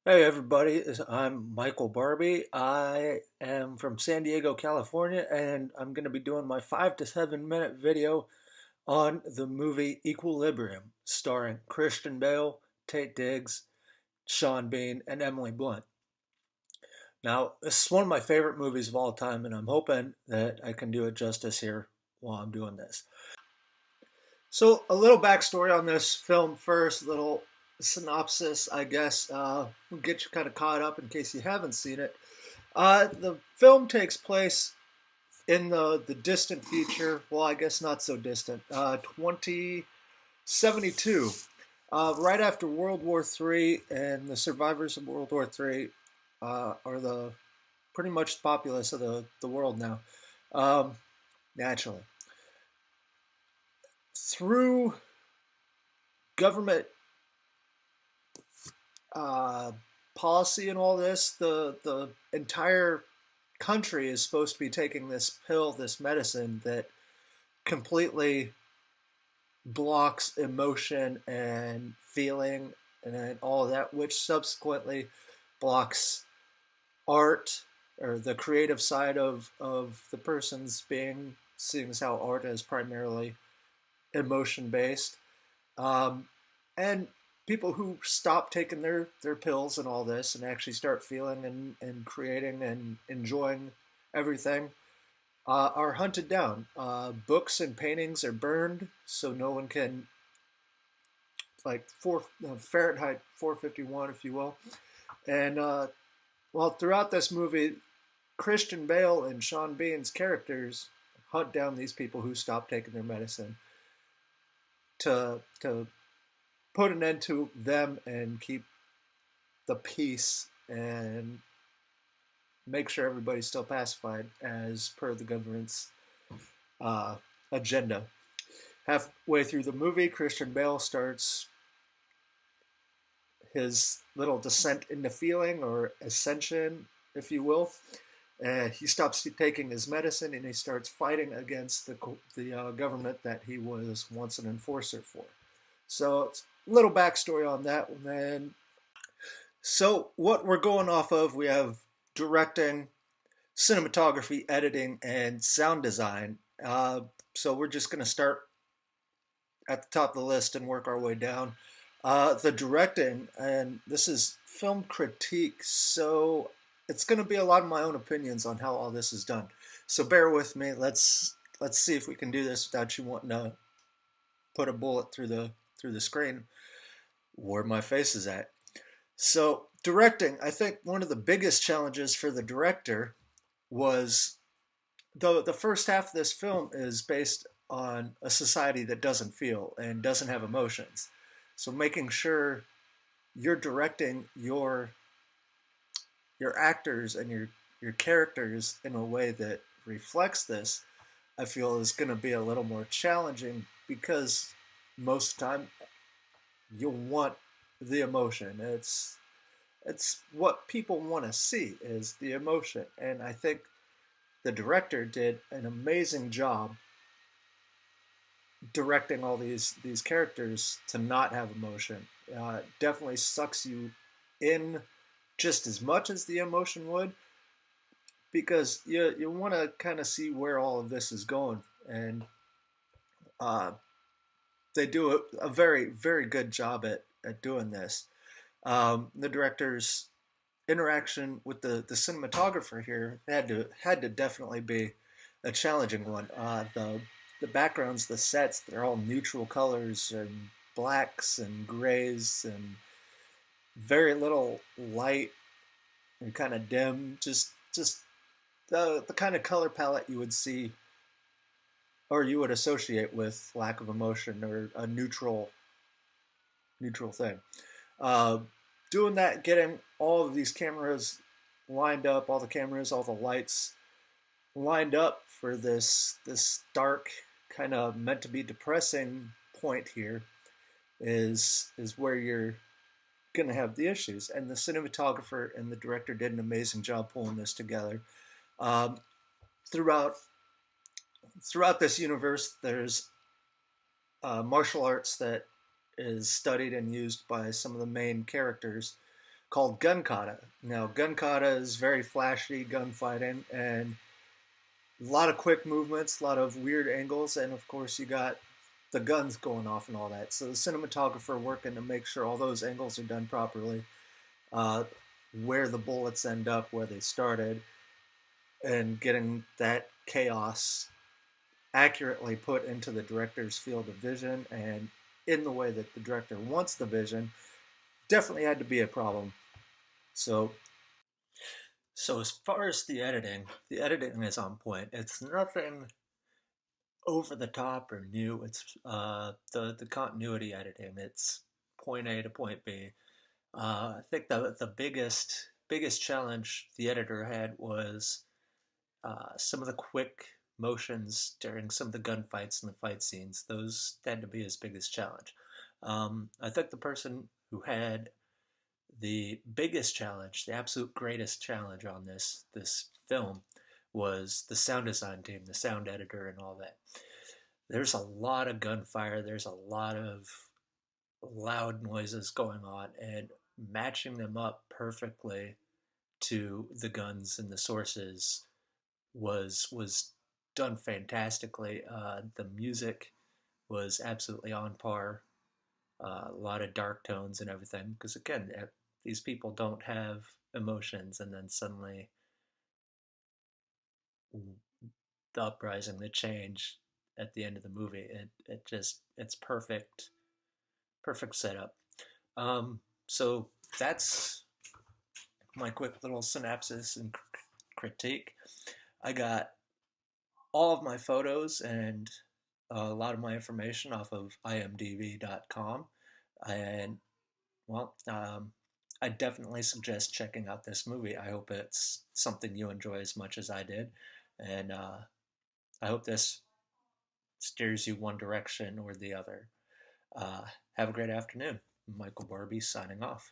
Hey everybody, I'm Michael Barbie. I am from San Diego, California, and I'm going to be doing my 5 to 7 minute video on the movie Equilibrium, starring Christian Bale, Tate Diggs, Sean Bean, and Emily Blunt. Now, this is one of my favorite movies of all time, and I'm hoping that I can do it justice here while I'm doing this. So, a little backstory on this film first, a little synopsis, I guess. We'll get you kind of caught up in case you haven't seen it. The film takes place in the distant future. Well, I guess not so distant. 2072, right after World War III, and the survivors of World War III are the pretty much the populace of the world now. Um, naturally, through government uh, policy and all this, the entire country is supposed to be taking this pill, this medicine that completely blocks emotion and feeling and all of that, which subsequently blocks art or the creative side of the person's being, seeing as how art is primarily emotion based. And people who stop taking their pills and all this and actually start feeling and creating and enjoying everything are hunted down. Books and paintings are burned so no one can, like, Fahrenheit 451, if you will. And well, throughout this movie, Christian Bale and Sean Bean's characters hunt down these people who stop taking their medicine to put an end to them and keep the peace and make sure everybody's still pacified as per the government's uh, agenda. Halfway through the movie, Christian Bale starts his little descent into feeling or ascension, if you will. He stops taking his medicine and he starts fighting against the government that he was once an enforcer for. So, it's a little backstory on that one. Then, so what we're going off of, we have directing, cinematography, editing, and sound design. So we're just going to start at the top of the list and work our way down. The directing, and this is film critique, so it's going to be a lot of my own opinions on how all this is done. So bear with me. Let's see if we can do this without you wanting to put a bullet through the screen where my face is at. So directing, I think one of the biggest challenges for the director was the first half of this film is based on a society that doesn't feel and doesn't have emotions. So making sure you're directing your actors and your characters in a way that reflects this, I feel is going to be a little more challenging because most of the time you'll want the emotion. It's what people want to see is the emotion, and I think the director did an amazing job directing all these characters to not have emotion. Definitely sucks you in just as much as the emotion would, because you want to kind of see where all of this is going, and uh, they do a very good job at doing this. The director's interaction with the cinematographer here had to definitely be a challenging one. The backgrounds, the sets, they're all neutral colors and blacks and grays and very little light and kind of dim. Just the kind of color palette you would see or you would associate with lack of emotion or a neutral thing. Uh, Doing that, getting all of these cameras lined up, all the cameras, all the lights lined up for this dark, kind of meant to be depressing point here is where you're gonna have the issues. And the cinematographer and the director did an amazing job pulling this together. Um, throughout throughout this universe, there's martial arts that is studied and used by some of the main characters. called Gun Kata. Now, Gun Kata is very flashy gunfighting and a lot of quick movements, a lot of weird angles, and of course, you got the guns going off and all that. So the cinematographer working to make sure all those angles are done properly, uh, where the bullets end up, where they started, and getting that chaos accurately put into the director's field of vision and in the way that the director wants the vision definitely had to be a problem. So, so as far as the editing is on point. It's nothing over the top or new. It's the continuity editing. It's point A to point B. I think the biggest challenge the editor had was some of the quick motions during some of the gunfights and the fight scenes. Those tend to be his biggest challenge. I think the person who had the biggest challenge, the absolute greatest challenge on this film, was the sound design team, the sound editor, and all that. There's a lot of gunfire. There's a lot of loud noises going on, and matching them up perfectly to the guns and the sources was done fantastically. The music was absolutely on par. A lot of dark tones and everything. Because again, these people don't have emotions, and then suddenly the uprising, the change at the end of the movie, it just it's perfect setup. So that's my quick little synopsis and critique. I got all of my photos and a lot of my information off of imdb.com. And, well, I definitely suggest checking out this movie. I hope it's something you enjoy as much as I did. And I hope this steers you one direction or the other. Have a great afternoon. Michael Barbie signing off.